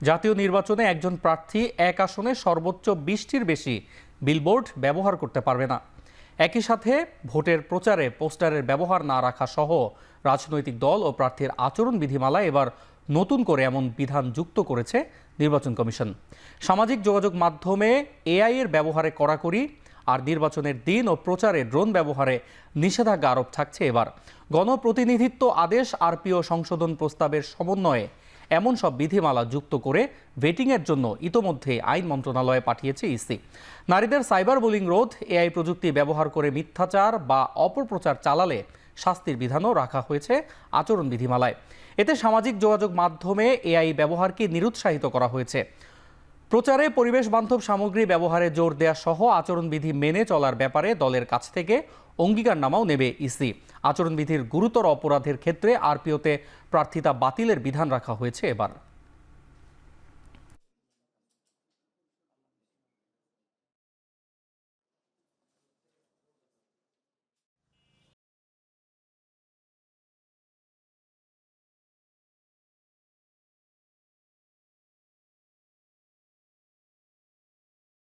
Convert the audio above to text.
জাতীয় নির্বাচনে একজন প্রার্থী এক আসনে সর্বোচ্চ 20টির বেশি বিলবোর্ড ব্যবহার করতে পারবে না। একই সাথে ভোটের প্রচারে পোস্টারের ব্যবহার না রাখা সহ রাজনৈতিক দল ও প্রার্থীর আচরণ বিধিমালায় এবার নতুন করে এমন বিধান যুক্ত করেছে নির্বাচন কমিশন। সামাজিক যোগাযোগ মাধ্যমে এআই এর ব্যবহারে কড়াকড়ি আর নির্বাচনের দিন ও প্রচারে ড্রোন ব্যবহারে নিষেধাজ্ঞা আরোপ থাকছে এবার। গণপ্রতিনিধিত্ব আদেশ আরপিও সংশোধন প্রস্তাবের সমন্বয়ে এমন সব বিধিমালা যুক্ত করে ভেটিংয়ের জন্য ইতোমধ্যে আইন মন্ত্রণালয়ে পাঠিয়েছে ইসি। নারীদের সাইবার বুলিং রোধ, এআই প্রযুক্তি ব্যবহার করে মিথ্যাচার বা অপপ্রচার চালালে শাস্তির বিধানও রাখা হয়েছে আচরণ বিধিমালায়। এতে সামাজিক যোগাযোগ মাধ্যমে এআই ব্যবহারকে নিরুৎসাহিত করা হয়েছে। প্রচারে পরিবেশ বান্ধব সামগ্রী ব্যবহারে জোর দেয়া সহ আচরণবিধি মেনে চলার ব্যাপারে দলের কাছ থেকে অঙ্গীকারনামাও নেবে ইসি। আচরণবিধির গুরুতর অপরাধের ক্ষেত্রে আরপিওতে প্রার্থিতা বাতিলের বিধান রাখা হয়েছে এবার।